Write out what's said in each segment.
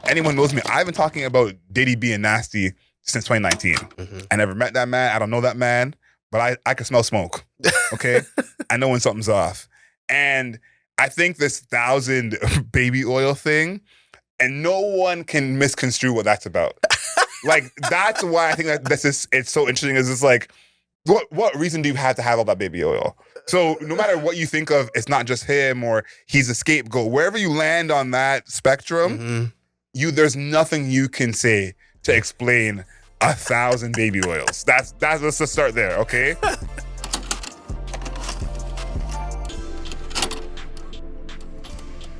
anyone knows me, I've been talking about Diddy being nasty since 2019. Mm-hmm. I never met that man. I don't know that man, but I can smell smoke. Okay, I know when something's off, and I think this 1,000 baby oil thing, and no one can misconstrue what that's about. Like, that's why I think that it's so interesting. Is it's like, what reason do you have to have all that baby oil? So no matter what you think of, it's not just him or he's a scapegoat. Wherever you land on that spectrum, Mm-hmm. there's nothing you can say to explain 1,000 baby oils. That's let's just start there, okay?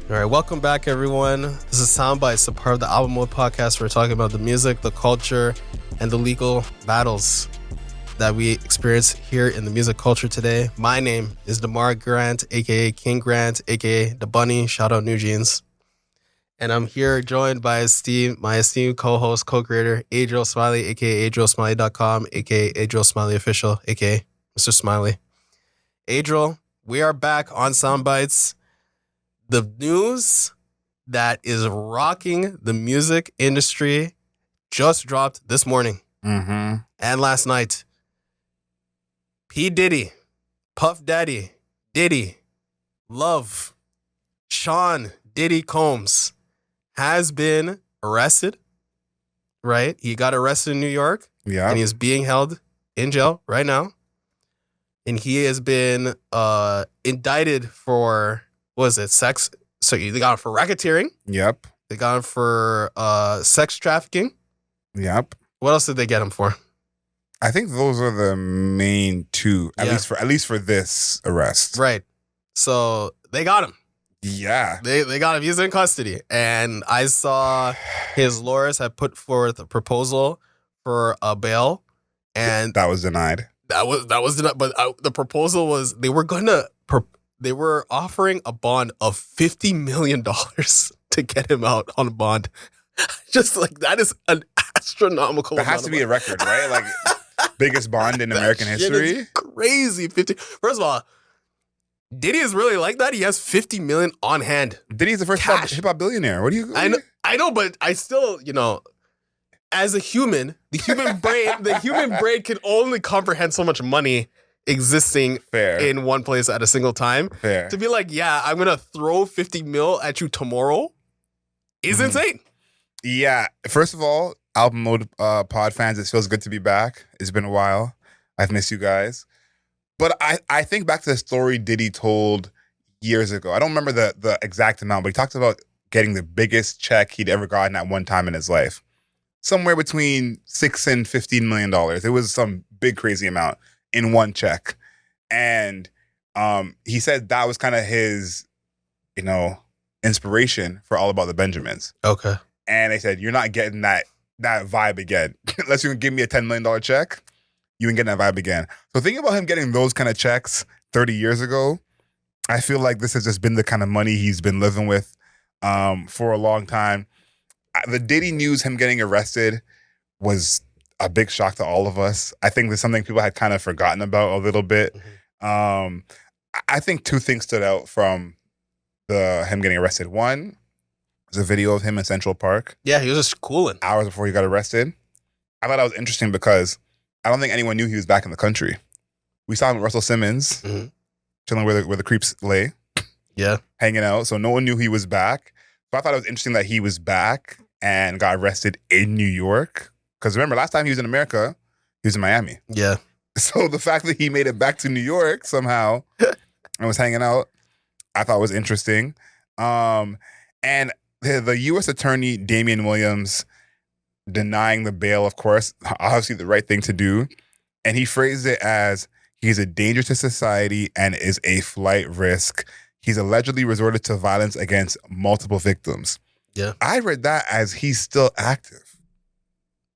All right, welcome back, everyone. This is Soundbites, a part of the Album Mode podcast. We're talking about the music, the culture, and the legal battles that we experience here in the music culture today. My name is Damar Grant, aka King Grant, aka The Bunny. Shout out New Jeans. And I'm here joined by my esteemed co-host, co-creator, Adriel Smiley, aka AdrielSmiley.com, aka Adriel Smiley Official, aka Mr. Smiley. Adriel, we are back on Soundbites. The news that is rocking the music industry just dropped this morning and last night. P. Diddy, Puff Daddy, Diddy, Love, Sean Diddy Combs has been arrested, right? He got arrested in New York. Yeah. And he is being held in jail right now. And he has been indicted for, what is it, sex? So they got him for racketeering. Yep. They got him for sex trafficking. Yep. What else did they get him for? I think those are the main two, at least for this arrest. Right. So they got him. Yeah. They got him. He's in custody. And I saw his lawyers had put forth a proposal for a bail. And that was denied. That was denied. But the proposal was they were offering a bond of $50 million to get him out on a bond. Just like, that is an astronomical amount. That has to be a record, right? Like, biggest bond in American history. Is crazy. First of all, Diddy is really like that. He has $50 million on hand. Diddy's the first hip hop billionaire. What do you? I know, but I still, as a human, the human brain can only comprehend so much money existing in one place at a single time. Fair. To be like, yeah, I'm gonna throw 50 mil at you tomorrow is insane. Yeah. First of all, Album Mode pod fans, it feels good to be back. It's been a while. I've missed you guys. But I think back to the story Diddy told years ago. I don't remember the exact amount, but he talks about getting the biggest check he'd ever gotten at one time in his life. Somewhere between $6 and $15 million. It was some big, crazy amount in one check. And he said that was kind of his, inspiration for All About the Benjamins. Okay. And they said, you're not getting that vibe again. Unless you can give me a $10 million check, you can get that vibe again. So thinking about him getting those kind of checks 30 years ago, I feel like this has just been the kind of money he's been living with for a long time. The Diddy news, him getting arrested, was a big shock to all of us. I think there's something people had kind of forgotten about a little bit. I think two things stood out from him getting arrested. One, there's a video of him in Central Park. Yeah, he was just cooling. Hours before he got arrested. I thought that was interesting because I don't think anyone knew he was back in the country. We saw him with Russell Simmons, chilling where the creeps lay. Yeah. Hanging out. So no one knew he was back. So I thought it was interesting that he was back and got arrested in New York. Because remember, last time he was in America, he was in Miami. Yeah. So the fact that he made it back to New York somehow and was hanging out, I thought was interesting. And the U.S. Attorney, Damian Williams, denying the bail, of course, obviously the right thing to do. And he phrased it as, he's a danger to society and is a flight risk. He's allegedly resorted to violence against multiple victims. Yeah. I read that as he's still active.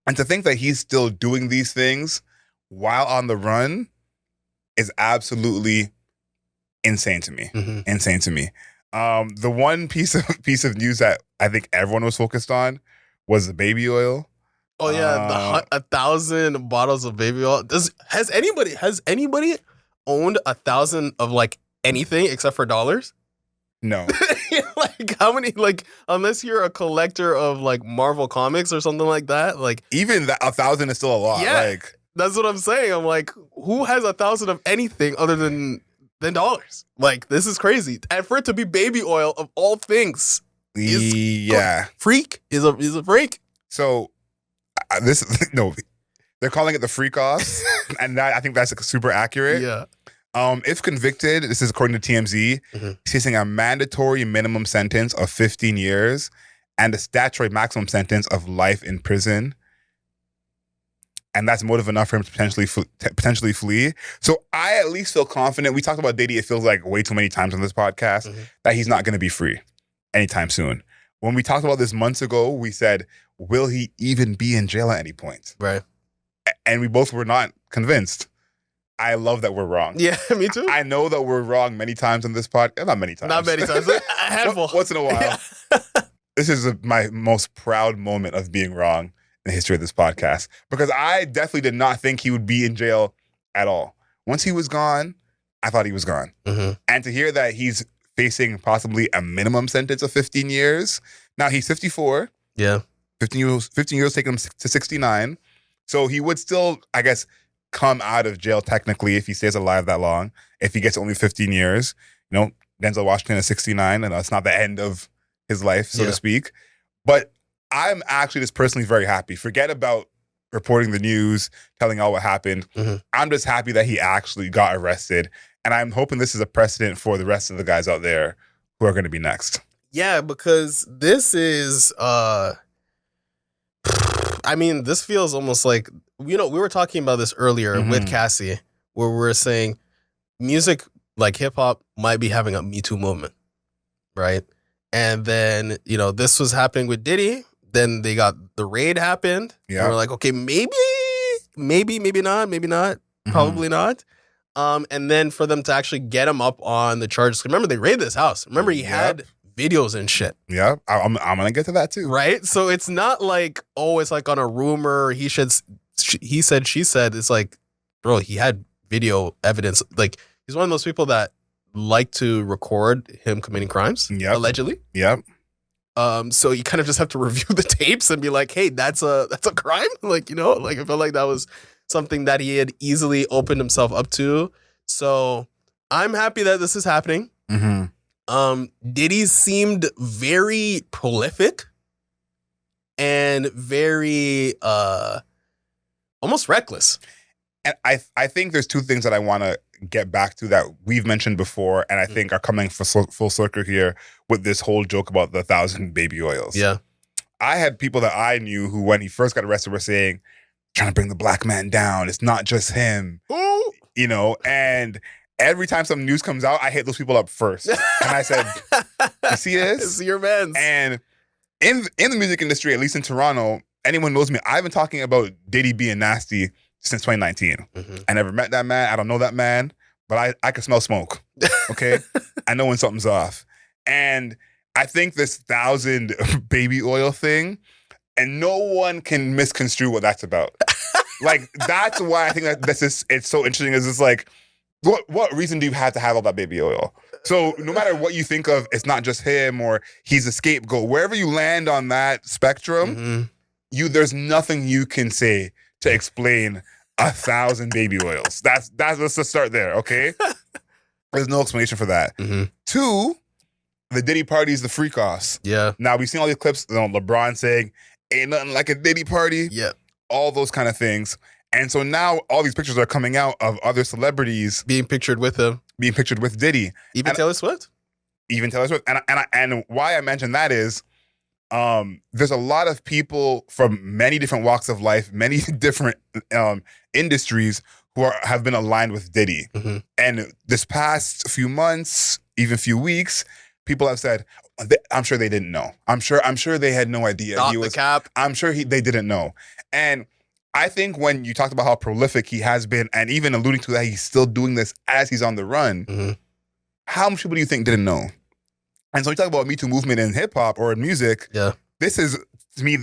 And to think that he's still doing these things while on the run is absolutely insane to me. Insane to me. The one piece of news that I think everyone was focused on was the baby oil. Oh yeah, 1,000 bottles of baby oil. Has anybody owned 1,000 of like anything except for dollars? No. Like how many, like, unless you're a collector of like Marvel comics or something like that, like Even that 1,000 is still a lot. Yeah. Like, that's what I'm saying. I'm like, who has 1,000 of anything other than dollars? Like, this is crazy. And for it to be baby oil of all things, yeah. freak is a freak. So this no, they're calling it the freak off, and that, I think that's like, super accurate. Yeah. If convicted, this is according to TMZ, he's facing a mandatory minimum sentence of 15 years and a statutory maximum sentence of life in prison. And that's motive enough for him to potentially flee. So I at least feel confident. We talked about Diddy, it feels like way too many times on this podcast, that he's not going to be free anytime soon. When we talked about this months ago, we said, will he even be in jail at any point? Right. And we both were not convinced. I love that we're wrong. Yeah, me too. I know that we're wrong many times on this podcast. Not many times. Not many times. A handful. Once in a while. Yeah. This is my most proud moment of being wrong in the history of this podcast, because I definitely did not think he would be in jail at all. Once he was gone, I thought he was gone. And to hear that he's facing possibly a minimum sentence of 15 years. Now he's 54. Yeah. 15 years taking him to 69. So he would still, I guess, come out of jail technically if he stays alive that long. If he gets only 15 years, you know, Denzel Washington is 69, and that's not the end of his life, so to speak. But I'm actually just personally very happy. Forget about reporting the news, telling all what happened. I'm just happy that he actually got arrested. And I'm hoping this is a precedent for the rest of the guys out there who are going to be next. Yeah, because this is, I mean, this feels almost like, you know, we were talking about this earlier with Cassie, where we were saying music like hip hop might be having a Me Too moment, right? And then, you know, this was happening with Diddy. Then they got the raid happened. Yeah. And we're like, okay, maybe not, probably not. And then for them to actually get him up on the charges. Remember, they raided this house. Remember, he had videos and shit. Yeah, I'm going to get to that too. Right? So it's not like, oh, it's like on a rumor. He said, she said. It's like, bro, he had video evidence. Like, he's one of those people that like to record him committing crimes, allegedly. Yep. So you kind of just have to review the tapes and be like, hey, that's a crime. Like, you know, like I felt like that was something that he had easily opened himself up to. So I'm happy that this is happening. Diddy seemed very prolific and very almost reckless. And I think there's two things that I want to get back to that we've mentioned before, and I think are coming full circle here with this whole joke about the 1,000 baby oils. Yeah. I had people that I knew who, when he first got arrested, were saying, trying to bring the black man down. It's not just him. Ooh. You know, and every time some news comes out, I hit those people up first. And I said, you see this? It's your man's. And in the music industry, at least in Toronto, anyone knows me, I've been talking about Diddy being nasty since 2019. I never met that man. I don't know that man, but I can smell smoke. Okay? I know when something's off. And I think this 1,000 baby oil thing, and no one can misconstrue what that's about. Like, that's why I think that it's so interesting, is it's like, what reason do you have to have all that baby oil? So no matter what you think of, it's not just him or he's a scapegoat. Wherever you land on that spectrum, there's nothing you can say to explain 1,000 baby oils. That's let's just start there, okay? There's no explanation for that. Two, the Diddy parties, the freak offs. Yeah. Now we've seen all these clips, you know, LeBron saying, ain't nothing like a Diddy party. Yeah. All those kind of things. And so now all these pictures are coming out of other celebrities being pictured with him, being pictured with Diddy. Even Taylor Swift. And why I mention that is, there's a lot of people from many different walks of life, many different industries who have been aligned with Diddy. And this past few months, even few weeks, people have said, I'm sure they didn't know. I'm sure they had no idea. Not the cap. I'm sure they didn't know. And I think when you talked about how prolific he has been, and even alluding to that he's still doing this as he's on the run, how much people do you think didn't know? And so you talk about Me Too movement in hip hop or in music. Yeah. This is, to me,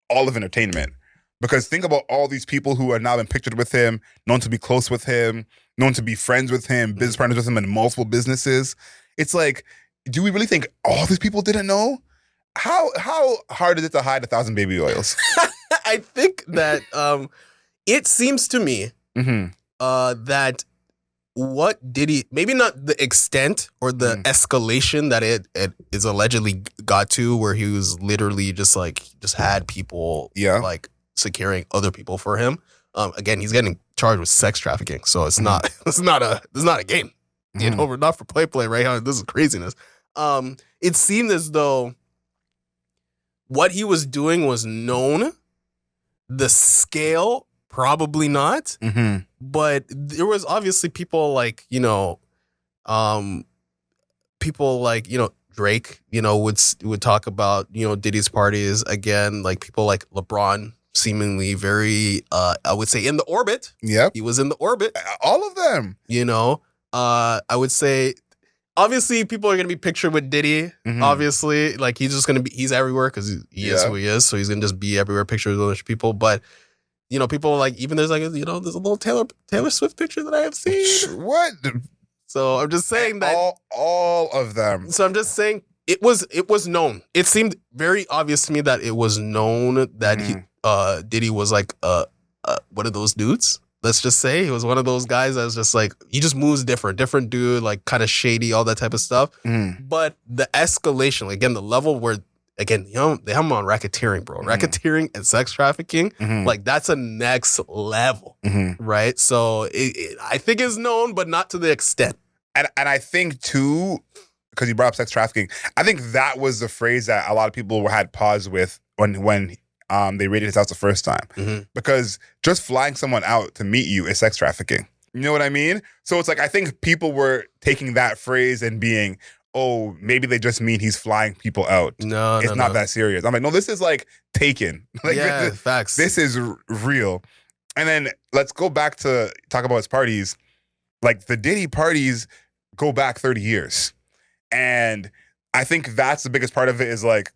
all of entertainment. Because think about all these people who are now been pictured with him, known to be close with him, known to be friends with him, business partners with him in multiple businesses. It's like, do we really think all these people didn't know? How hard is it to hide 1,000 baby oils? I think that it seems to me that what Diddy, maybe not the extent or the escalation that it is allegedly got to, where he was literally just had people like securing other people for him. Again, he's getting charged with sex trafficking, so it's not a game. You know, we're not for play right now. This is craziness. It seemed as though what he was doing was known. The scale, probably not. But there was obviously people like, Drake, would talk about, Diddy's parties again, like people like LeBron, seemingly very, I would say in the orbit. Yep. He was in the orbit. All of them. I would say, obviously people are going to be pictured with Diddy. Obviously, like he's just going to be, he's everywhere because he is who he is. So he's going to just be everywhere, pictured with other people. But, people like, even there's like, there's a little Taylor Swift picture that I have seen. What? So I'm just saying that. All of them. So I'm just saying it was known. It seemed very obvious to me that it was known that Diddy was like one of those dudes. Let's just say he was one of those guys that was just like, he just moves different dude, like kind of shady, all that type of stuff. But the escalation, like, again, the level where, again, they have him on racketeering, bro. Racketeering and sex trafficking, like that's a next level, right? So I think it's known, but not to the extent. And I think too, because you brought up sex trafficking, I think that was the phrase that a lot of people had pause with when they raided his house the first time. Because just flying someone out to meet you is sex trafficking. You know what I mean? So it's like, I think people were taking that phrase and being, oh, maybe they just mean he's flying people out. No, it's not that serious. I'm like, no, this is like taken. Like, facts. This is real. And then let's go back to talk about his parties. Like the Diddy parties go back 30 years. And I think that's the biggest part of it is like,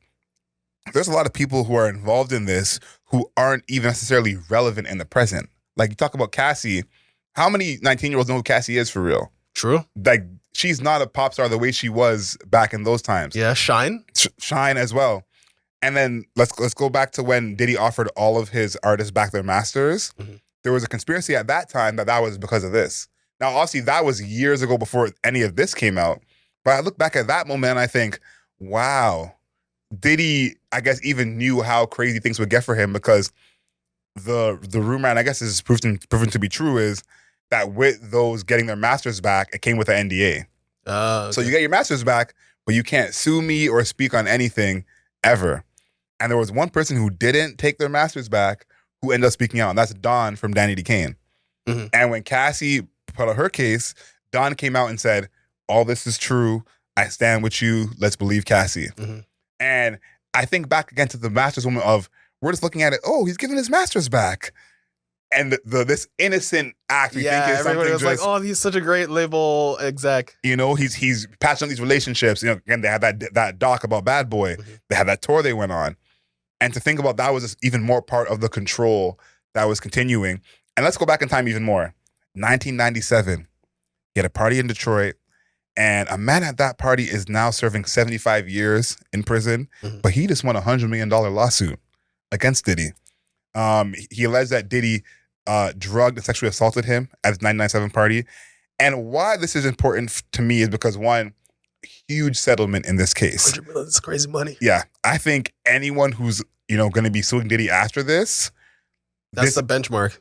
there's a lot of people who are involved in this who aren't even necessarily relevant in the present. Like you talk about Cassie. How many 19-year-olds know who Cassie is for real? True. Like she's not a pop star the way she was back in those times. Yeah, Shine. Shine as well. And then let's go back to when Diddy offered all of his artists back their masters. There was a conspiracy at that time that was because of this. Now, obviously, that was years ago before any of this came out. But I look back at that moment and I think, wow, Diddy, I guess, even knew how crazy things would get for him because the rumor, and I guess this is proven to be true, is that with those getting their masters back, it came with an NDA. Okay. So you get your masters back, but you can't sue me or speak on anything ever. And there was one person who didn't take their masters back who ended up speaking out, and that's Dawn from Danny DeCane. And when Cassie put out her case, Dawn came out and said, all this is true. I stand with you. Let's believe Cassie. And I think back again to the masters moment of, we're just looking at it, oh, he's giving his masters back. And this innocent act, we think is something everybody was just, like, oh, he's such a great label exec. He's patching on these relationships. Again, they had that doc about Bad Boy. They had that tour they went on. And to think about that was just even more part of the control that was continuing. And let's go back in time even more. 1997, he had a party in Detroit. And a man at that party is now serving 75 years in prison, but he just won a $100 million lawsuit against Diddy. He alleged that Diddy drugged and sexually assaulted him at his 1997 party. And why this is important to me is because, one, huge settlement in this case. $100 million is crazy money. Yeah. I think anyone who's, going to be suing Diddy after this. That's the benchmark.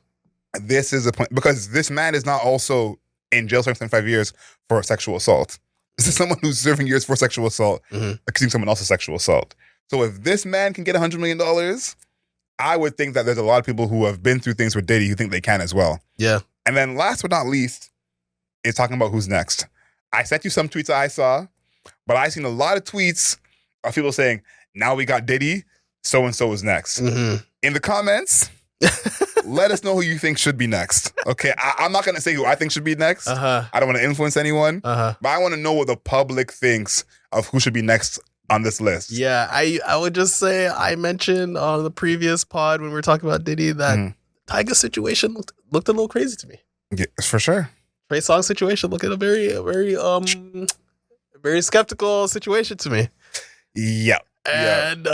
This is a point, because this man is not also in jail for 75 years for sexual assault. This is someone who's serving years for sexual assault, accusing someone else of sexual assault. So if this man can get $100 million, I would think that there's a lot of people who have been through things with Diddy who think they can as well. Yeah. And then last but not least is talking about who's next. I sent you some tweets I saw, but I've seen a lot of tweets of people saying, now we got Diddy, so-and-so is next. In the comments, let us know who you think should be next. Okay, I'm not going to say who I think should be next. I don't want to influence anyone, but I want to know what the public thinks of who should be next on this list. Yeah, I would just say, I mentioned on the previous pod when we were talking about Diddy that Tyga situation looked a little crazy to me. Yeah, for sure. Trey Songz situation looked at a very Very skeptical situation to me. Yeah. And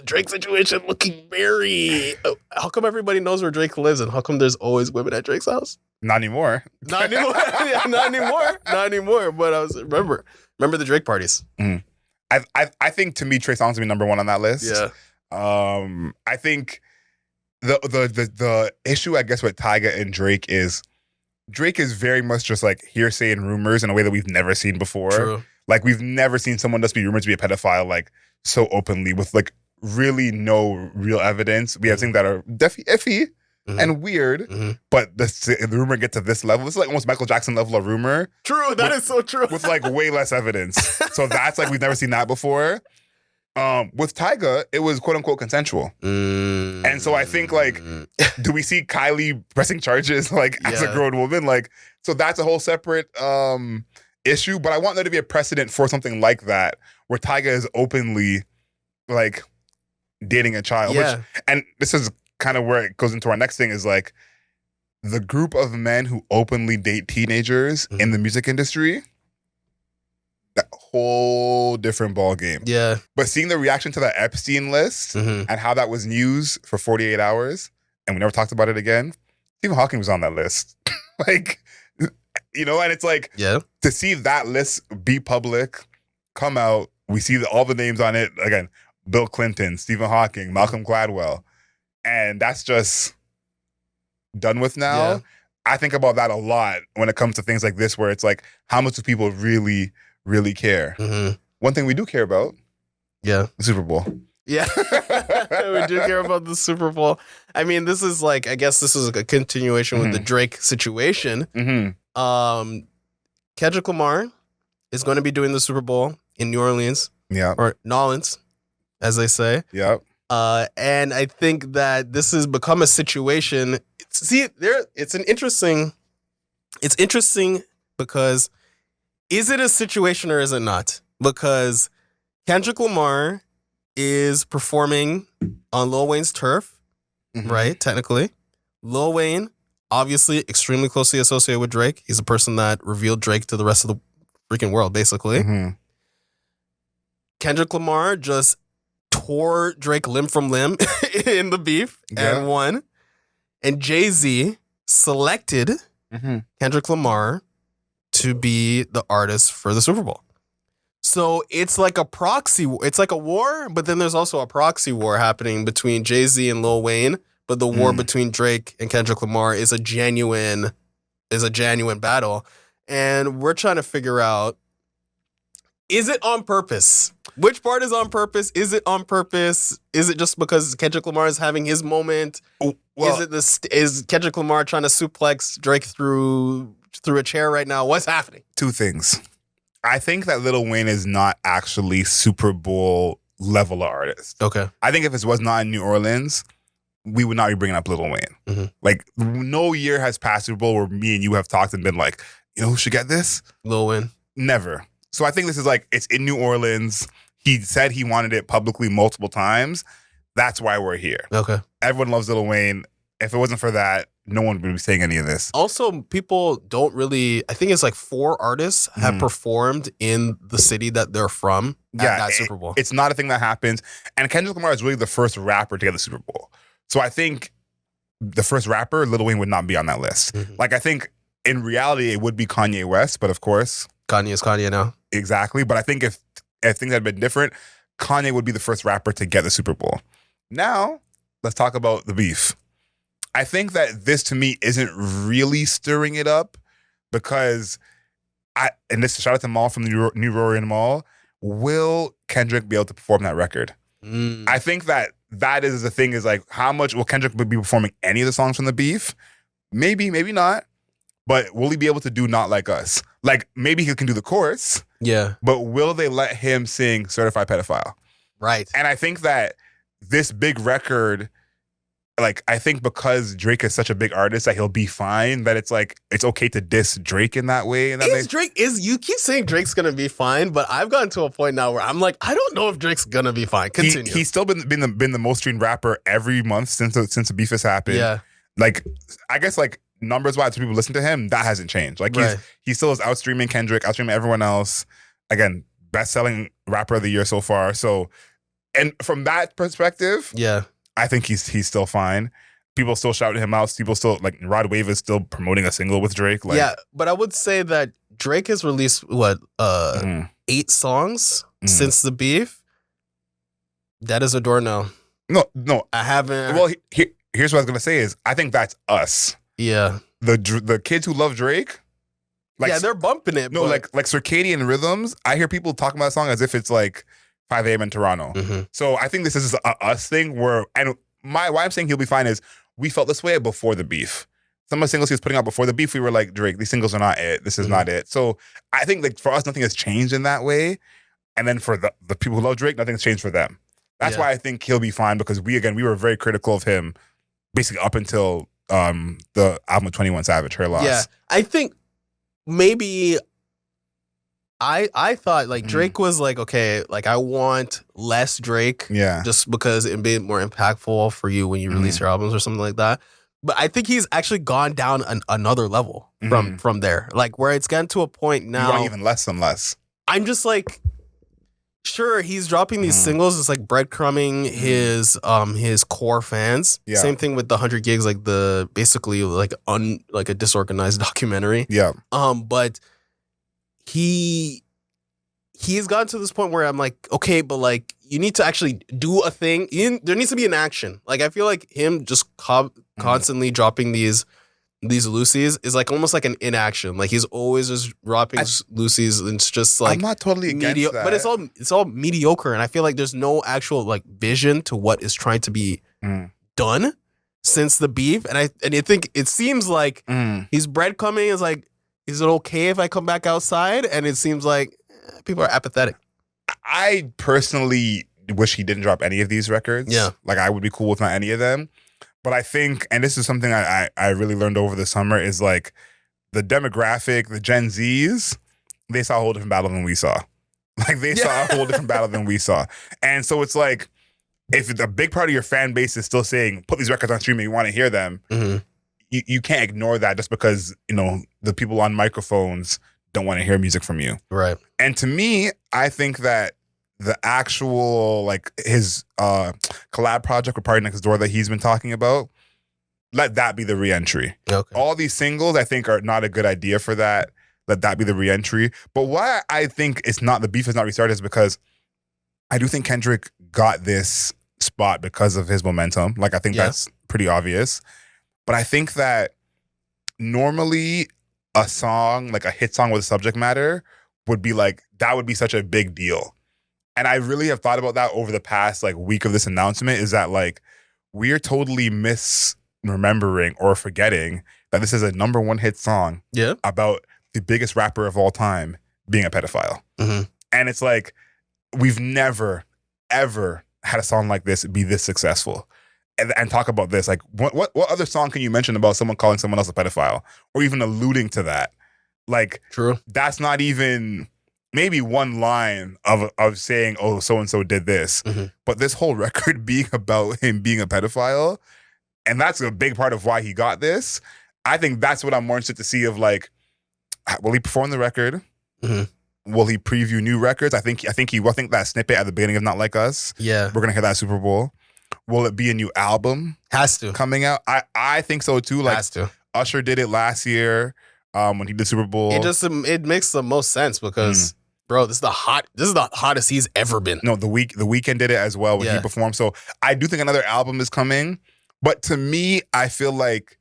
Drake situation looking very. How come everybody knows where Drake lives, and how come there's always women at Drake's house? Not anymore. Not anymore. Yeah, not anymore. Not anymore. But I was remember the Drake parties. Mm. I think to me Trey Songz would be number one on that list. Yeah. I think the issue I guess with Tyga and Drake is very much just like hearsay and rumors in a way that we've never seen before. True. Like we've never seen someone just be rumored to be a pedophile like so openly with like really no real evidence. We have things that are definitely iffy and weird, but the rumor gets to this level. This is like almost Michael Jackson level of rumor. True, that is so true. With like way less evidence. So that's like we've never seen that before. With Tyga, it was quote unquote consensual. And so I think like, do we see Kylie pressing charges like as a grown woman? Like, so that's a whole separate issue. But I want there to be a precedent for something like that, where Tyga is openly like dating a child. Yeah. Which, and this is kind of where it goes into our next thing is like the group of men who openly date teenagers in the music industry. That whole different ball game. Yeah. But seeing the reaction to that Epstein list and how that was news for 48 hours and we never talked about it again. Stephen Hawking was on that list. Like, you know, and it's like to see that list be public, come out, we see all the names on it. Again, Bill Clinton, Stephen Hawking, Malcolm Gladwell. And that's just done with now. Yeah. I think about that a lot when it comes to things like this, where it's like, how much do people really care? One thing we do care about, the Super Bowl. Yeah, we do care about the Super Bowl. I mean, this is like, I guess this is a continuation with the Drake situation. Kendrick Lamar is going to be doing the Super Bowl in New Orleans. Yeah. Or Nolans, as they say. Yeah. And I think that this has become a situation. It's interesting because is it a situation or is it not? Because Kendrick Lamar is performing on Lil Wayne's turf, right? Technically. Lil Wayne, obviously extremely closely associated with Drake. He's the person that revealed Drake to the rest of the freaking world, basically. Kendrick Lamar just tore Drake limb from limb in the beef and won. And Jay-Z selected Kendrick Lamar to be the artist for the Super Bowl. So it's like a proxy. It's like a war, but then there's also a proxy war happening between Jay-Z and Lil Wayne. But the war between Drake and Kendrick Lamar is a genuine battle. And we're trying to figure out, is it on purpose? Which part is on purpose? Is it on purpose? Is it just because Kendrick Lamar is having his moment? Well, is Kendrick Lamar trying to suplex Drake through a chair right now? What's happening? Two things. I think that Lil Wayne is not actually Super Bowl level artist. Okay. I think if it was not in New Orleans, we would not be bringing up Lil Wayne. Like, no year has passed Super Bowl where me and you have talked and been like, you know who should get this? Lil Wayne. Never. So I think this is like, it's in New Orleans. He said he wanted it publicly multiple times. That's why we're here. Okay. Everyone loves Lil Wayne. If it wasn't for that, no one would be saying any of this. Also, people don't really, I think it's like 4 artists have performed in the city that they're from at that Super Bowl. It's not a thing that happens. And Kendrick Lamar is really the first rapper to get the Super Bowl. So I think the first rapper, Lil Wayne, would not be on that list. Like, I think in reality, it would be Kanye West, but of course. Kanye is Kanye now. Exactly. But I think if things had been different, Kanye would be the first rapper to get the Super Bowl. Now, let's talk about the beef. I think that this, to me, isn't really stirring it up because and this shout out to Maul from the New Rorian Mall, will Kendrick be able to perform that record? I think that is the thing, is like, how much will Kendrick be performing any of the songs from the beef? Maybe, maybe not. But will he be able to do Not Like Us? Like, maybe he can do the chorus. Yeah. But will they let him sing Certified Pedophile? Right. And I think that this big record, like, I think because Drake is such a big artist that he'll be fine, that it's like, it's okay to diss Drake in that way. And you keep saying Drake's going to be fine, but I've gotten to a point now where I'm like, I don't know if Drake's going to be fine. Continue. He's still been the most streamed rapper every month since the beef has happened. Yeah. Like, I guess, like, numbers wise, people listen to him, that hasn't changed. Like, he still is outstreaming Kendrick, outstreaming everyone else. Again, best-selling rapper of the year so far. So, and from that perspective, Yeah. I think he's still fine. People still shouting him out. People still like Rod Wave is still promoting a single with Drake. Like, Yeah, but I would say that Drake has released what mhm, 8 songs mhm. since the beef. That is a door no. No. I haven't. Well, here's what I was gonna say is I think that's us. Yeah. The kids who love Drake, like yeah, they're bumping it. no, but, like circadian rhythms. I hear people talking about that song as if it's like 5 a.m. in Toronto. Mhm. So I think this is a us thing where, and why I'm saying he'll be fine is we felt this way before the beef. Some of the singles he was putting out before the beef, we were like, Drake, these singles are not it. This is not it. So I think like for us, nothing has changed in that way. And then for the people who love Drake, nothing's changed for them. That's why I think he'll be fine because we were very critical of him basically up until the album of 21 Savage, Her Loss. Yeah, I think maybe I thought like Drake was like, okay, like I want less Drake, just because it'd be more impactful for you when you release your albums or something like that. But I think he's actually gone down another level from there, like where it's gotten to a point now. You want even less and less. I'm just like, sure, he's dropping these singles. It's like breadcrumbing his core fans. Yeah. Same thing with the 100 gigs, like the basically like a disorganized documentary. Yeah. But he's gotten to this point where I'm like, okay, but like you need to actually do a thing. There needs to be an action. Like I feel like him just constantly dropping these loosies is like almost like an inaction. Like he's always just dropping loosies, and it's just like I'm not totally against that, but it's all mediocre, and I feel like there's no actual like vision to what is trying to be done since the beef. And I think it seems like he's breadcrumbing is like, is it okay if I come back outside? And it seems like people are apathetic. I personally wish he didn't drop any of these records. Yeah. Like I would be cool with not any of them. But I think, and this is something I really learned over the summer, is like the demographic, the Gen Zs, they saw a whole different battle than we saw. Like they saw a whole different battle than we saw. And so it's like, if a big part of your fan base is still saying, put these records on streaming, you want to hear them, you can't ignore that just because, you know, the people on microphones don't want to hear music from you. Right. And to me, I think that the actual, like his collab project with Party Next Door that he's been talking about, let that be the re-entry. Okay. All these singles I think are not a good idea for that. Let that be the re-entry. But why I think the beef is not restarted is because I do think Kendrick got this spot because of his momentum. Like I think that's pretty obvious. But I think that normally a song, like a hit song with a subject matter, would be like, that would be such a big deal. And I really have thought about that over the past like week of this announcement, is that like we're totally misremembering or forgetting that this is a #1 hit song about the biggest rapper of all time being a pedophile. And it's like, we've never, ever had a song like this be this successful. And talk about this. Like, what other song can you mention about someone calling someone else a pedophile or even alluding to that? Like, true. That's not even maybe one line of saying, oh, so-and-so did this. But this whole record being about him being a pedophile, and that's a big part of why he got this. I think that's what I'm more interested to see of like, will he perform the record? Will he preview new records? I think that snippet at the beginning of Not Like Us. Yeah. We're gonna hear that Super Bowl. Will it be a new album? Has to. Coming out? I think so too. Like, has to. Usher did it last year when he did Super Bowl. It makes the most sense because bro, this is the hottest he's ever been. No, the Weeknd did it as well when he performed. So I do think another album is coming. But to me, I feel like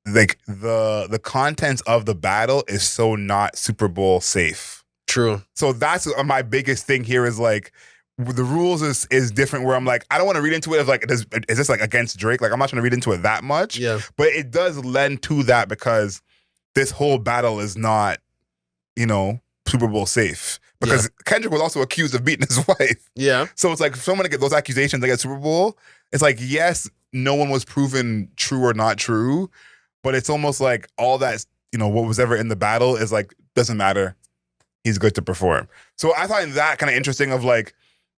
the contents of the battle is so not Super Bowl safe. True. So that's my biggest thing here is like, the rules is different where I'm like, I don't want to read into it as like, is this like against Drake? Like, I'm not trying to read into it that much. Yeah. But it does lend to that because this whole battle is not, you know, Super Bowl safe. Because Kendrick was also accused of beating his wife. Yeah. So it's like, if someone to get those accusations against Super Bowl, it's like, yes, no one was proven true or not true, but it's almost like all that, you know, what was ever in the battle is like, doesn't matter. He's good to perform. So I find that kind of interesting of like,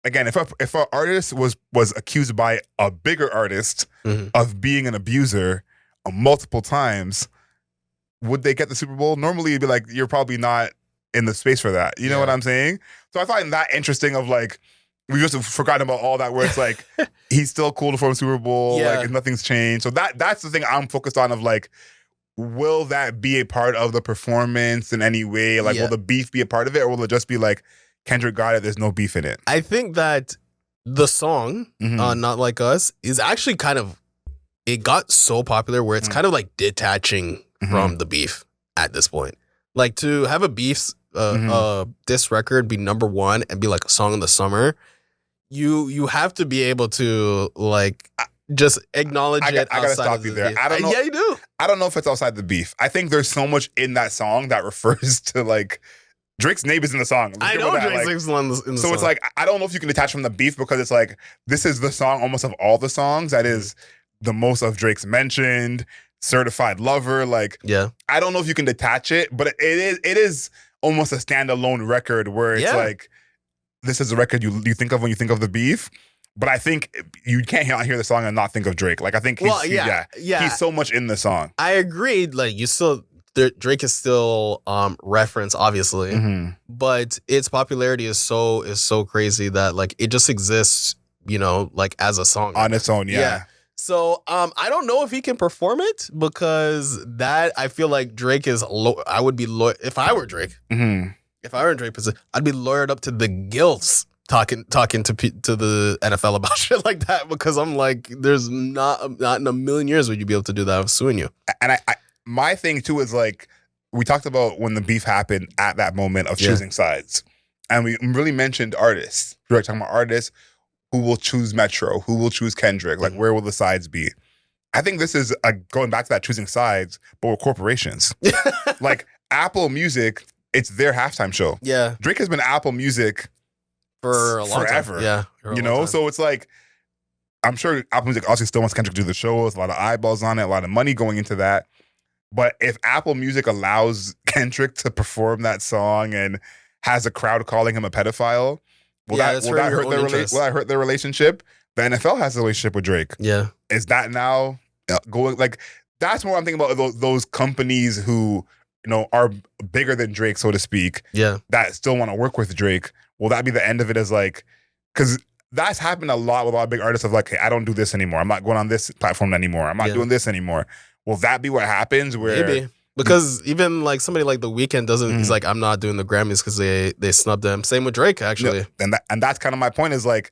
again, if an artist was accused by a bigger artist of being an abuser multiple times, would they get the Super Bowl? Normally, it'd be like, you're probably not in the space for that. You know what I'm saying? So I find that interesting of like, we just forgotten about all that where it's like, he's still cool to form Super Bowl, like nothing's changed. So that's the thing I'm focused on of like, will that be a part of the performance in any way? Like, will the beef be a part of it, or will it just be like, Kendrick got it, there's no beef in it? I think that the song, Not Like Us, is actually kind of, it got so popular where it's kind of like detaching from the beef at this point. Like, to have a beef, this record be number one and be like a song of the summer, you have to be able to like just acknowledge it. I gotta stop you there. I don't know. Yeah, you do. I don't know if it's outside the beef. I think there's so much in that song that refers to like Drake's name is in the song. I know Drake's name is in the song. So it's like, I don't know if you can detach from the beef because it's like, this is the song almost of all the songs that is the most of Drake's mentioned, Certified Lover. Like, I don't know if you can detach it, but it is almost a standalone record where it's like, this is a record you think of when you think of the beef. But I think you can't hear the song and not think of Drake. Like, I think he's so much in the song. I agreed. Like, Drake is still referenced, obviously, but its popularity is so crazy that like it just exists, you know, like as a song on its own. Yeah. So I don't know if he can perform it because that I feel like Drake is. I would be if I were Drake. If I were in Drake's position, I'd be lawyered up to the gills talking to the NFL about shit like that because I'm like, there's not in a million years would you be able to do that. I'm suing you. And I my thing too is like, we talked about when the beef happened at that moment of choosing sides, and we really mentioned artists. We were talking about artists who will choose Metro, who will choose Kendrick. Like, where will the sides be? I think this is going back to that choosing sides, but with corporations. Like Apple Music. It's their halftime show. Yeah. Drake has been Apple Music for a long forever. Time. Yeah. You know? So it's like, I'm sure Apple Music also still wants Kendrick to do the shows, a lot of eyeballs on it, a lot of money going into that. But if Apple Music allows Kendrick to perform that song and has a crowd calling him a pedophile, will that hurt their relationship? The NFL has a relationship with Drake. Yeah. Is that now going, like, that's what I'm thinking about those companies who, you know, are bigger than Drake, so to speak, that still want to work with Drake. Will that be the end of it as like, because that's happened a lot with a lot of big artists of like, hey, I don't do this anymore. I'm not going on this platform anymore. I'm not doing this anymore. Will that be what happens where? Maybe. Because even like somebody like The Weeknd doesn't, he's like, I'm not doing the Grammys because they snubbed them. Same with Drake, actually. Yeah, and that's kind of my point is like,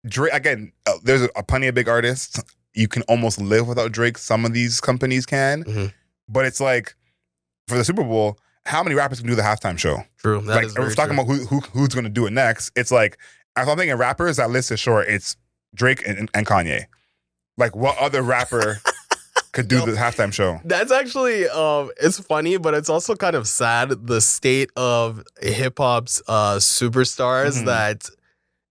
Drake, again, there's plenty of big artists. You can almost live without Drake. Some of these companies can. But it's like, for the Super Bowl, how many rappers can do the halftime show? True. Like, if we're talking about who's going to do it next, it's like, if I'm thinking rappers, that list is short. It's Drake and Kanye. Like, what other rapper could do the halftime show? That's actually, it's funny, but it's also kind of sad, the state of hip-hop's superstars that,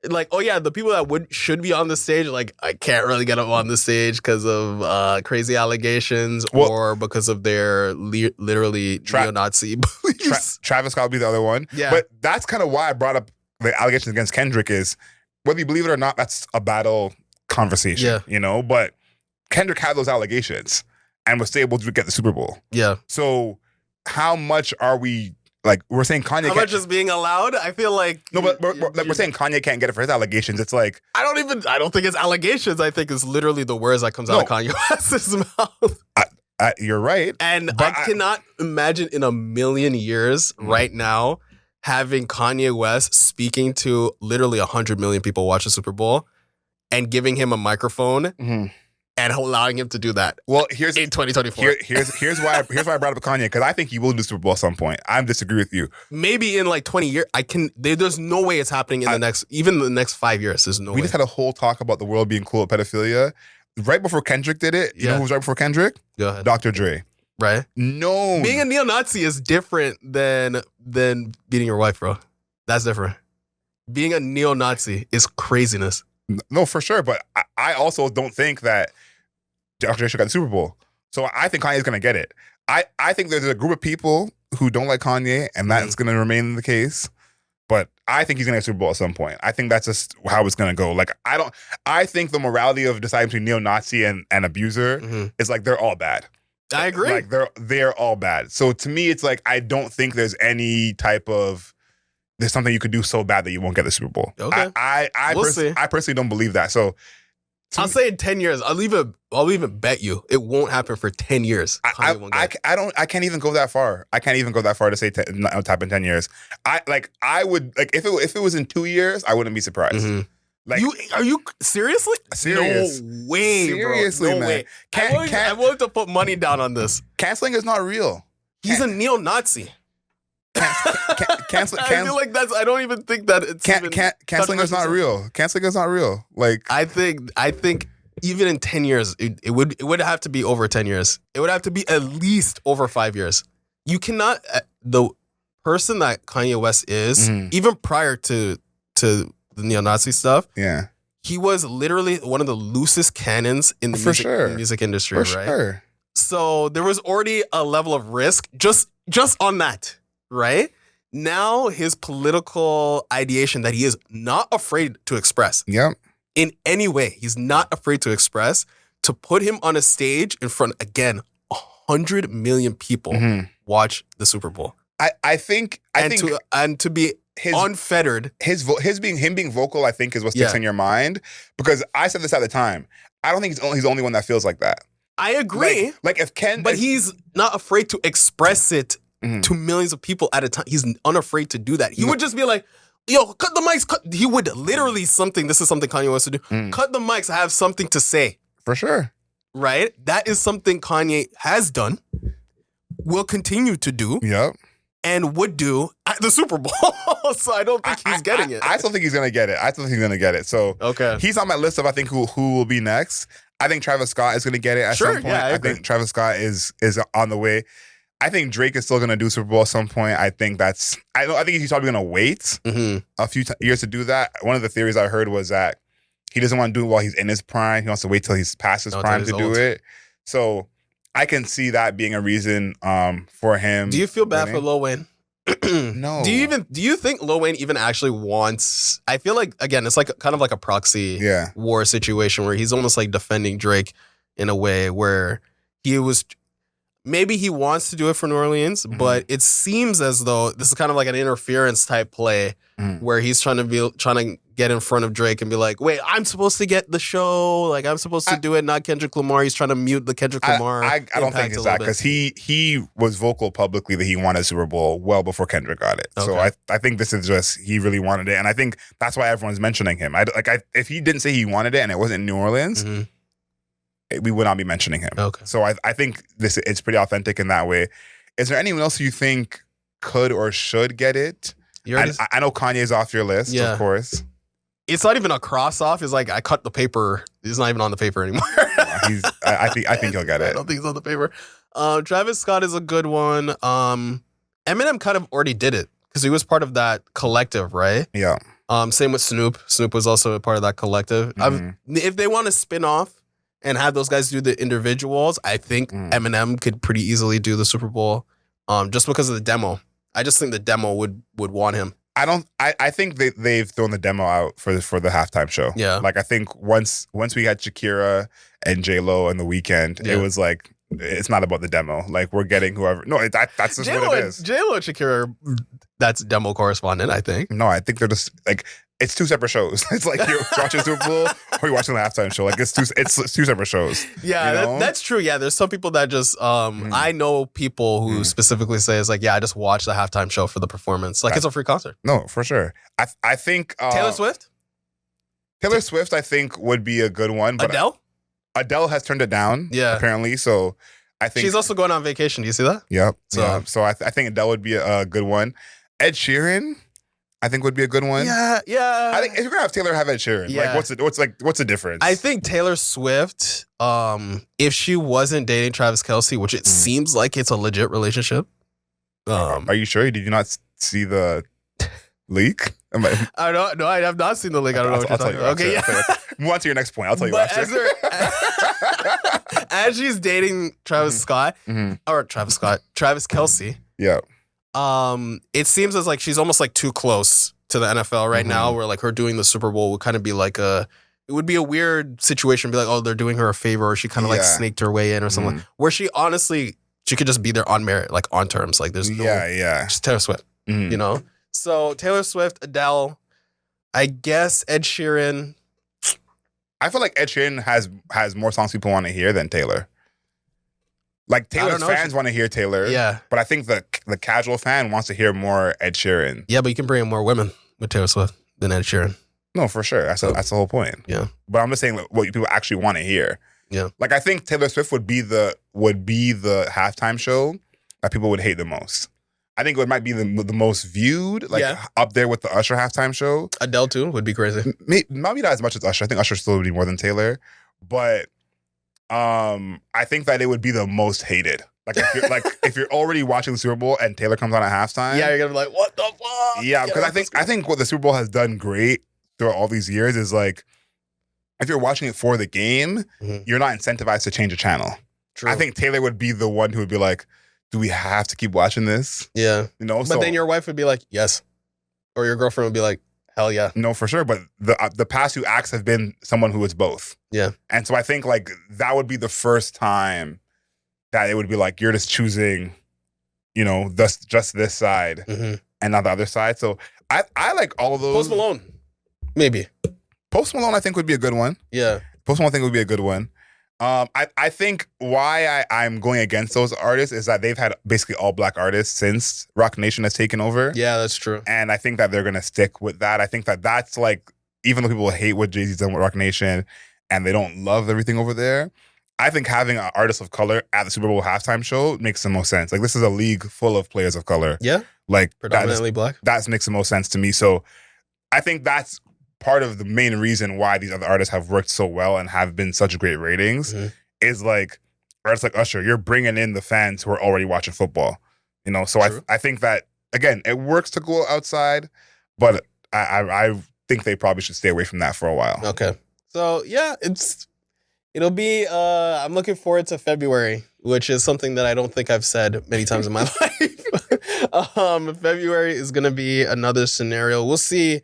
like, oh yeah, the people that should be on the stage, like, I can't really get them on the stage because of crazy allegations or because of their literally neo-Nazi beliefs. Travis Scott would be the other one. Yeah. But that's kind of why I brought up the allegations against Kendrick is, whether you believe it or not, that's a battle conversation, you know? But Kendrick had those allegations and was still able to get the Super Bowl. Yeah. So how much are we... Like, we're saying Kanye. How much is being allowed? I feel like no, but we're saying Kanye can't get it for his allegations. It's like I don't think it's allegations. I think it's literally the words that comes out of Kanye West's mouth. You're right, and I cannot imagine in a million years right now having Kanye West speaking to literally 100 million people watch the Super Bowl and giving him a microphone. And allowing him to do that. Well, here's in 2024. Here's why I brought up Kanye, because I think he will do Super Bowl at some point. I disagree with you. Maybe in like 20 years, there's no way it's happening in the next 5 years. There's no way. We just had a whole talk about the world being cool with pedophilia. Right before Kendrick did it, you know who was right before Kendrick? Go ahead. Dr. Dre. Right? No. Being a neo-Nazi is different than beating your wife, bro. That's different. Being a neo-Nazi is craziness. No, for sure. But I also don't think that Dr. Dre should get the Super Bowl. So I think Kanye's going to get it. I think there's a group of people who don't like Kanye, and that's going to remain the case. But I think he's going to get a Super Bowl at some point. I think that's just how it's going to go. Like, I think the morality of deciding between neo-Nazi and abuser is like, they're all bad. I agree. Like they're all bad. So to me, it's like I don't think there's any type of there's something you could do so bad that you won't get the Super Bowl. Okay. I personally don't believe that. So I'll say in 10 years. I'll even bet you it won't happen for 10 years. I can't even go that far. I can't even go that far to say type in 10 years. I would if it was in 2 years, I wouldn't be surprised. Mm-hmm. Like, are you seriously? Serious. No way, Seriously, bro. No man. way. I'm willing to put money down on this. Canceling is not real. He's a neo-Nazi. Cancel. I feel like I don't even think that it's canceling is not real. Canceling is not real. Like I think even in 10 years, it would have to be over 10 years. It would have to be at least over 5 years. You cannot the person that Kanye West is, even prior to the neo-Nazi stuff. Yeah. He was literally one of the loosest cannons in the music industry, right? Sure. So there was already a level of risk just on that, right? Now his political ideation that he is not afraid to express. Yep. In any way, he's not afraid to express, to put him on a stage in front, again, 100 million people watch the Super Bowl. I think to be unfettered. Him being vocal, I think, is what sticks in your mind. Because I said this at the time. I don't think he's the only one that feels like that. I agree. Like if Ken, but he's not afraid to express it to millions of people at a time. He's unafraid to do that. He would just be like, "Yo, cut the mics." He would literally this is something Kanye wants to do. Cut the mics. I have something to say. For sure. Right. That is something Kanye has done, will continue to do. Yep. And would do at the Super Bowl. So I don't think he's getting it. I still think he's gonna get it. So okay. He's on my list of I think who will be next. I think Travis Scott is gonna get it at some point. Yeah, I think Travis Scott is on the way. I think Drake is still gonna do Super Bowl at some point. I think he's probably gonna wait a few years to do that. One of the theories I heard was that he doesn't want to do it while he's in his prime. He wants to wait till he's past his prime to do it. So I can see that being a reason for him. Do you feel bad for Lil Wayne? No. Do you think Lil Wayne even actually wants? I feel like, again, it's like kind of like a proxy war situation where he's almost like defending Drake in a way where maybe he wants to do it for New Orleans, but it seems as though this is kind of like an interference type play where he's trying to get in front of Drake and be like, wait, I'm supposed to get the show. Like I'm supposed to do it, not Kendrick Lamar. He's trying to mute the Kendrick Lamar. I don't think it's that because he was vocal publicly that he wanted Super Bowl well before Kendrick got it. Okay. So I think this is just he really wanted it, and I think that's why everyone's mentioning him. If he didn't say he wanted it and it wasn't in New Orleans. We would not be mentioning him. Okay. So I think it's pretty authentic in that way. Is there anyone else you think could or should get it? I know Kanye's off your list, of course. It's not even a cross off. It's like I cut the paper. He's not even on the paper anymore. I think he'll get it. I don't think he's on the paper. Travis Scott is a good one. Eminem kind of already did it because he was part of that collective, right? Yeah. Same with Snoop. Snoop was also a part of that collective. If they want to spin off and have those guys do the individuals, I think Eminem could pretty easily do the Super Bowl just because of the demo. I just think the demo would want him. I think they've thrown the demo out for the halftime show. Yeah. Like I think once we had Shakira and J-Lo on the weekend, it was like, it's not about the demo. Like we're getting whoever. No, that's just what it is. J-Lo and Shakira, that's demo correspondent, I think. No, I think they're just like, it's two separate shows. It's like you're watching Super Bowl or you're watching the halftime show. Like it's two separate shows. Yeah, you know? That's true. Yeah, there's some people that just I know people who specifically say it's like, yeah, I just watch the halftime show for the performance. Like it's a free concert. No, for sure. I think Taylor Swift. Taylor Swift, I think would be a good one. But Adele has turned it down. Yeah, apparently. So I think she's also going on vacation. Do you see that? Yep. So I think Adele would be a good one. Ed Sheeran, I think would be a good one. Yeah. I think if you're gonna have Taylor, have Ed Sheeran. Yeah. Like what's the difference? I think Taylor Swift, if she wasn't dating Travis Kelce, which it seems like it's a legit relationship. Are you sure? Did you not see the leak? I don't know. I have not seen the leak. I don't know what you're talking about. Okay, Move on to your next point. I'll tell you after. As she's dating Travis Scott, or Travis Kelce. Yeah. It seems as like she's almost like too close to the NFL right now, where like her doing the Super Bowl would kind of be like a it would be a weird situation. Be like, oh, they're doing her a favor, or she kind of like Yeah. snaked her way in, or something. Where she honestly, she could just be there on merit, like on terms. Like there's no, just Taylor Swift, you know. So Taylor Swift, Adele, I guess Ed Sheeran. I feel like Ed Sheeran has more songs people want to hear than Taylor. Like Taylor's fans want to hear Taylor, yeah, but I think the casual fan wants to hear more Ed Sheeran. Yeah, but you can bring in more women with Taylor Swift than Ed Sheeran. No, for sure. That's the whole point. Yeah, but I'm just saying like, what people actually want to hear. Yeah, like I think Taylor Swift would be the halftime show that people would hate the most. I think it might be the most viewed, like up there with the Usher halftime show. Adele too would be crazy. Maybe not as much as Usher. I think Usher still would be more than Taylor, but I think that it would be the most hated. Like if you're already watching the Super Bowl and Taylor comes on at halftime, yeah, you're gonna be like, what the fuck? Yeah, because I think what the Super Bowl has done great throughout all these years is like, if you're watching it for the game, you're not incentivized to change a channel. True. I think Taylor would be the one who would be like, do we have to keep watching this? Yeah. You know, but then your wife would be like, yes. Or your girlfriend would be like, hell yeah. No, for sure. But the past two acts have been someone who is both. Yeah. And so I think like that would be the first time that it would be like, you're just choosing, you know, just this side and not the other side. So I like all of those. Post Malone. Maybe. Post Malone I think would be a good one. Yeah. Post Malone I think would be a good one. I think why I'm going against those artists is that they've had basically all black artists since Rock Nation has taken over. Yeah, that's true. And I think that they're going to stick with that. I think that that's like, even though people hate what Jay-Z's done with Rock Nation and they don't love everything over there, I think having an artist of color at the Super Bowl halftime show makes the most sense. Like this is a league full of players of color. Yeah. Like predominantly black. That makes the most sense to me. So I think that's part of the main reason why these other artists have worked so well and have been such great ratings is like artists like Usher, you're bringing in the fans who are already watching football, you know? So I think that, again, it works to go outside, but I think they probably should stay away from that for a while. Okay. So yeah, it'll be, I'm looking forward to February, which is something that I don't think I've said many times in my life. February is going to be another scenario. We'll see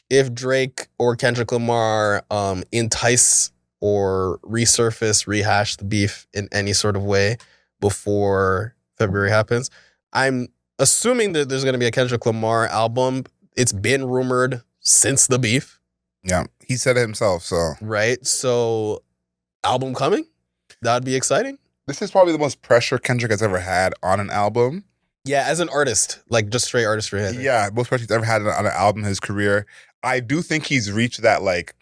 if Drake or Kendrick Lamar entice or rehash the beef in any sort of way before February happens. I'm assuming that there's going to be a Kendrick Lamar album. It's been rumored since the beef. Yeah, he said it himself, so. Right, so album coming? That'd be exciting. This is probably the most pressure Kendrick has ever had on an album. Yeah, as an artist, like just straight artistry. Yeah, most pressure he's ever had on an album in his career. I do think he's reached that, like,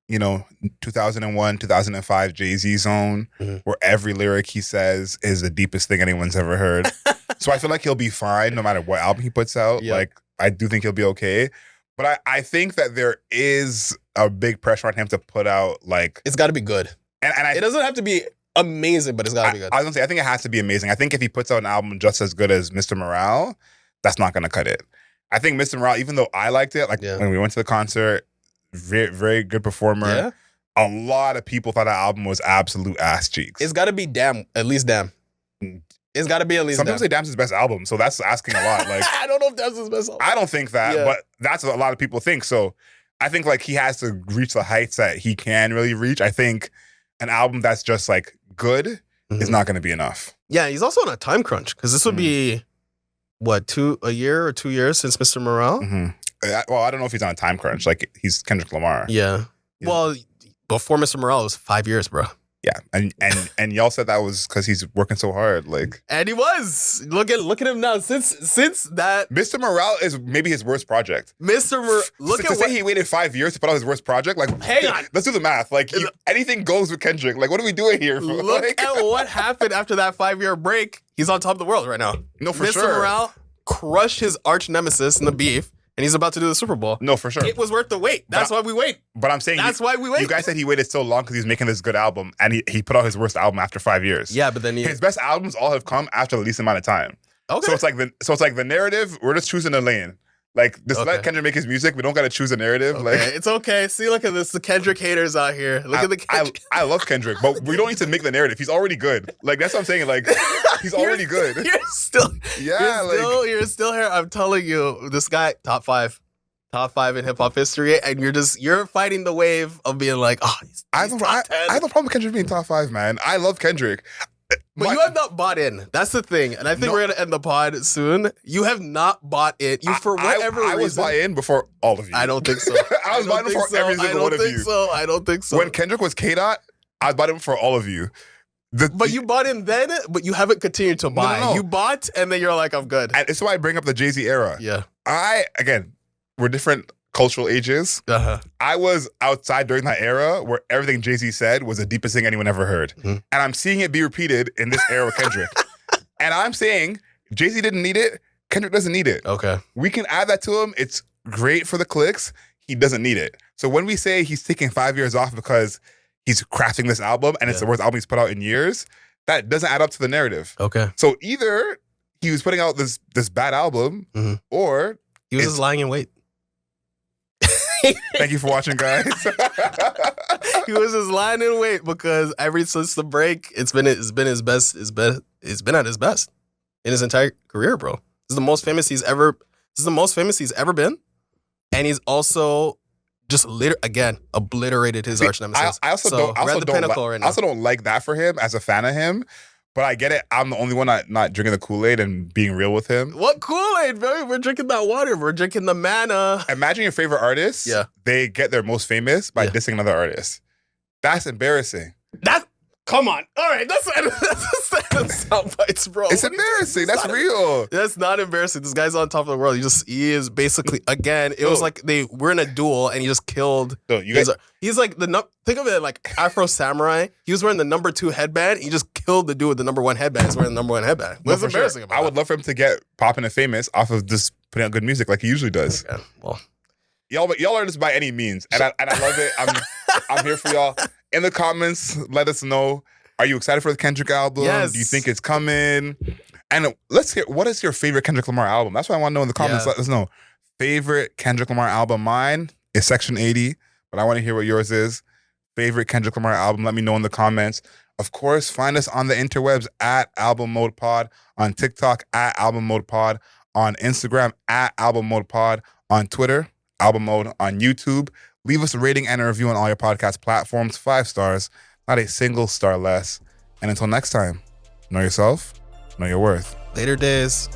you know, 2001, 2005 Jay-Z zone where every lyric he says is the deepest thing anyone's ever heard. So I feel like he'll be fine no matter what album he puts out. Yep. Like, I do think he'll be okay. But I think that there is a big pressure on him to put out, like... It's got to be good. And it doesn't have to be amazing, but it's got to be good. I was going to say, I think it has to be amazing. I think if he puts out an album just as good as Mr. Morale, that's not going to cut it. I think Mr. Morale, even though I liked it, like when we went to the concert, very, very good performer. Yeah. A lot of people thought that album was absolute ass cheeks. It's got to be Damn, at least Damn. It's got to be at least Some people say Damn's his best album, so that's asking a lot. Like I don't know if Damn's his best album. I don't think that, but that's what a lot of people think. So I think like he has to reach the heights that he can really reach. I think an album that's just like good is not going to be enough. Yeah, he's also on a time crunch because this would be... What, a year or 2 years since Mr. Morale? Well, I don't know if he's on a time crunch. Like, he's Kendrick Lamar. Yeah. Well, before Mr. Morale, it was 5 years, bro. Yeah. And y'all said that was because he's working so hard. Like, and he was. Look at him now. Since that... Mr. Morale is maybe his worst project. Say he waited 5 years to put out his worst project. Like, hang on. Let's do the math. Like, anything goes with Kendrick. Like, what are we doing here? Look at what happened after that 5-year break. He's on top of the world right now. No, for sure. Mr. Morale crushed his arch nemesis in the beef, and he's about to do the Super Bowl. No, for sure. It was worth the wait. That's why we wait. But I'm saying that's why we wait. You guys said he waited so long because he was making this good album, and he put out his worst album after 5 years. Yeah, but then his best albums all have come after the least amount of time. Okay. So it's like the narrative. We're just choosing a lane. Like, just let Kendrick make his music. We don't got to choose a narrative. Okay. Like, it's okay. See, look at this. The Kendrick haters out here. Look at the Kendrick. I love Kendrick, but we don't need to make the narrative. He's already good. Like, that's what I'm saying. Like, he's already good. You're still here. I'm telling you, this guy, top 5. top 5 in hip hop history, and you're fighting the wave of being like, oh, I he's have, top 10. I have a problem with Kendrick being top 5, man. I love Kendrick. But you have not bought in. That's the thing. And I think we're going to end the pod soon. You have not bought in. For whatever reason. I was bought in before all of you. I don't think so. I was bought in before every single one of you. I don't think so. When Kendrick was K-Dot, I was bought in for all of you. But you bought in then, but you haven't continued to buy. No. You bought, and then you're like, I'm good. And it's why I bring up the Jay-Z era. Yeah. Again, we're different cultural ages. Uh-huh. I was outside during that era where everything Jay-Z said was the deepest thing anyone ever heard. Mm-hmm. And I'm seeing it be repeated in this era with Kendrick. And I'm saying Jay-Z didn't need it. Kendrick doesn't need it. Okay. We can add that to him. It's great for the clicks. He doesn't need it. So when we say he's taking 5 years off because he's crafting this album and it's the worst album he's put out in years, that doesn't add up to the narrative. Okay. So either he was putting out this bad album or he was just lying in wait. Thank you for watching, guys. He was just lying in wait because ever since the break, it's been his best. It's been at his best in his entire career, bro. This is the most famous he's ever been, and he's also just obliterated his arch nemesis. I also don't like that for him as a fan of him. But I get it. I'm the only one not drinking the Kool-Aid and being real with him. What Kool-Aid, bro? We're drinking that water. We're drinking the manna. Imagine your favorite artist. Yeah. They get their most famous by dissing another artist. That's embarrassing. Come on. All right. That's sound bites, bro. It's embarrassing. That's real. That's not embarrassing. This guy's on top of the world. He is basically, again, it was like they were in a duel and he just killed. He's like think of it like Afro Samurai. He was wearing the number 2 headband. He just killed the dude with the number 1 headband. He's wearing the number 1 headband. What's embarrassing about I would love for him to get popping and famous off of just putting out good music like he usually does. Okay, well. Y'all are just by any means. And I love it. I'm here for y'all. In the comments, let us know. Are you excited for the Kendrick album? Yes. Do you think it's coming? And let's hear, what is your favorite Kendrick Lamar album? That's what I want to know in the comments. Let us know. Favorite Kendrick Lamar album? Mine is Section 80, but I want to hear what yours is. Favorite Kendrick Lamar album? Let me know in the comments. Of course, find us on the interwebs at Album Mode Pod, on TikTok at Album Mode Pod, on Instagram at Album Mode Pod, on Twitter, Album Mode, on YouTube. Leave us a rating and a review on all your podcast platforms. 5 stars, not a single star less. And until next time, know yourself, know your worth. Later days.